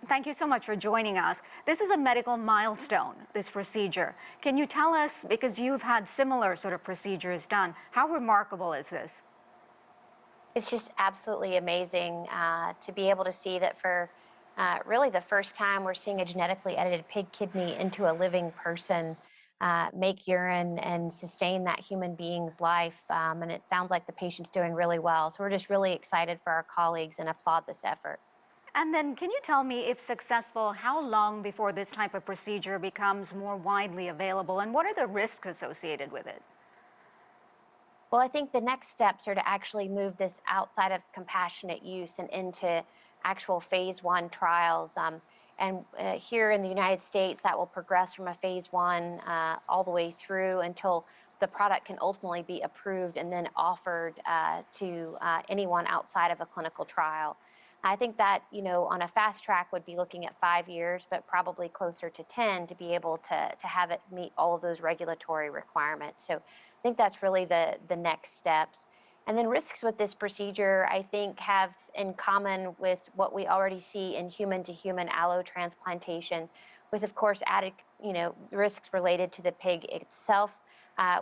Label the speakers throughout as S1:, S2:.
S1: Thank you so much for joining us. This is a medical milestone, this procedure. Can you tell us, because you've had similar sort of procedures done, how remarkable is this?
S2: It's just absolutely amazing to be able to see that for really the first time we're seeing a genetically edited pig kidney into a living person make urine and sustain that human being's life. And it sounds like the patient's doing really well. So we're just really excited for our colleagues and applaud this effort.
S1: And then can you tell me, if successful, how long before this type of procedure becomes more widely available, and what are the risks associated with it?
S2: Well, I think the next steps are to actually move this outside of compassionate use and into actual phase 1 trials. Here in the United States, that will progress from a phase 1 all the way through until the product can ultimately be approved and then offered to anyone outside of a clinical trial. I think that, on a fast track would be looking at 5 years, but probably closer to 10 to be able to have it meet all of those regulatory requirements. So I think that's really the next steps. And then risks with this procedure, I think, have in common with what we already see in human-to-human allotransplantation, with, of course, added, risks related to the pig itself,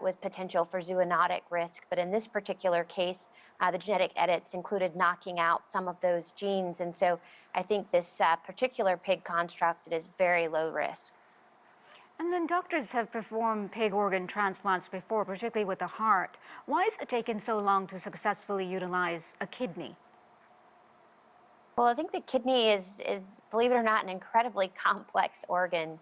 S2: with potential for zoonotic risk. But in this particular case, the genetic edits included knocking out some of those genes. And so I think this particular pig construct is very low risk.
S1: And then doctors have performed pig organ transplants before, particularly with the heart. Why has it taken so long to successfully utilize a kidney?
S2: Well, I think the kidney is, believe it or not, an incredibly complex organ.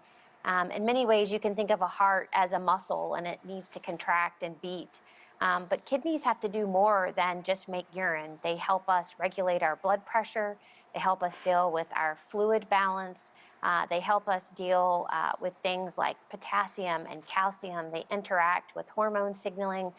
S2: In many ways, you can think of a heart as a muscle, and it needs to contract and beat. But kidneys have to do more than just make urine. They help us regulate our blood pressure. They help us deal with our fluid balance. They help us deal with things like potassium and calcium. They interact with hormone signaling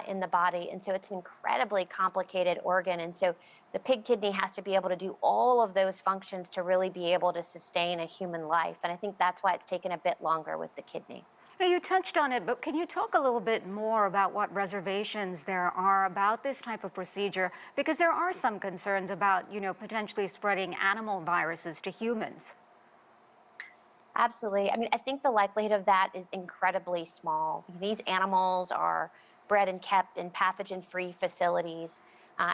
S2: in the body. And so it's an incredibly complicated organ. And so the pig kidney has to be able to do all of those functions to really be able to sustain a human life. And I think that's why it's taken a bit longer with the kidney.
S1: Now, you touched on it, but can you talk a little bit more about what reservations there are about this type of procedure? Because there are some concerns about, potentially spreading animal viruses to humans.
S2: Absolutely. I mean, I think the likelihood of that is incredibly small. These animals are bred and kept in pathogen-free facilities.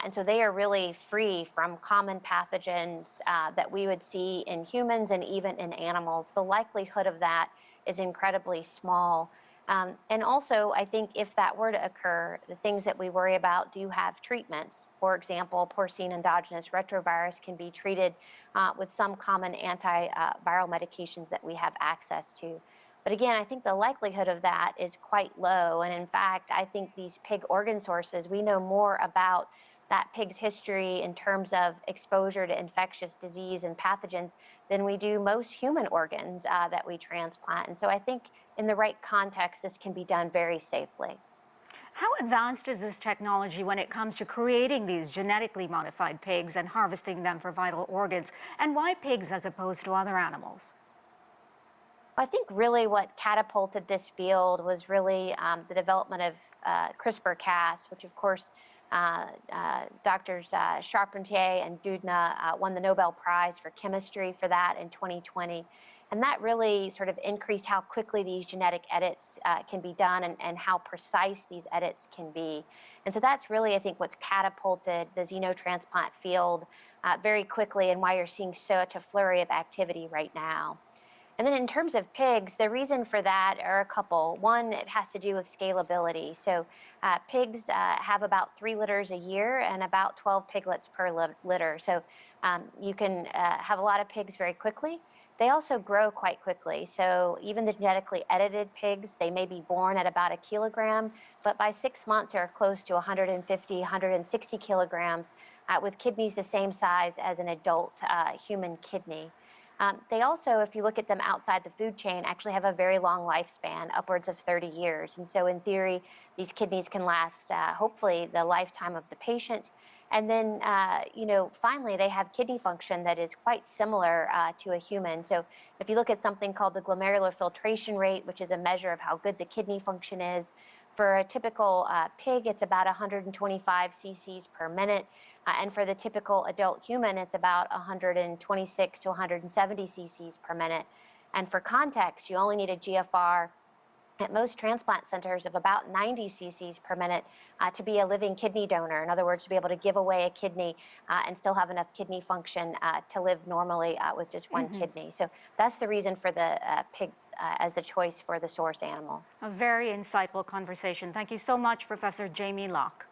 S2: And so they are really free from common pathogens that we would see in humans and even in animals. The likelihood of that is incredibly small. And also, I think if that were to occur, the things that we worry about do have treatments. For example, porcine endogenous retrovirus can be treated with some common antiviral medications that we have access to. But again, I think the likelihood of that is quite low. And in fact, I think these pig organ sources, we know more about that pig's history in terms of exposure to infectious disease and pathogens than we do most human organs that we transplant. And so I think in the right context, this can be done very safely.
S1: How advanced is this technology when it comes to creating these genetically modified pigs and harvesting them for vital organs? And why pigs as opposed to other animals?
S2: I think really what catapulted this field was really the development of CRISPR-Cas, which of course Doctors Charpentier and Doudna won the Nobel Prize for chemistry for that in 2020. And that really sort of increased how quickly these genetic edits can be done and how precise these edits can be. And so that's really, I think, what's catapulted the xenotransplant field very quickly, and why you're seeing such a flurry of activity right now. And then in terms of pigs, the reason for that are a couple. One, it has to do with scalability. So pigs have about 3 litters a year and about 12 piglets per litter. So you can have a lot of pigs very quickly. They also grow quite quickly. So even the genetically edited pigs, they may be born at about 1 kilogram, but by 6 months are close to 150, 160 kilograms with kidneys the same size as an adult human kidney. They also, if you look at them outside the food chain, actually have a very long lifespan, upwards of 30 years. And so in theory, these kidneys can last, hopefully, the lifetime of the patient. And then, finally, they have kidney function that is quite similar to a human. So if you look at something called the glomerular filtration rate, which is a measure of how good the kidney function is, For a typical pig, it's about 125 cc's per minute. And for the typical adult human, it's about 126 to 170 cc's per minute. And for context, you only need a GFR at most transplant centers of about 90 cc's per minute to be a living kidney donor. In other words, to be able to give away a kidney and still have enough kidney function to live normally with just one kidney. So that's the reason for the pig as the choice for the source animal.
S1: A very insightful conversation. Thank you so much, Professor Jayme Locke.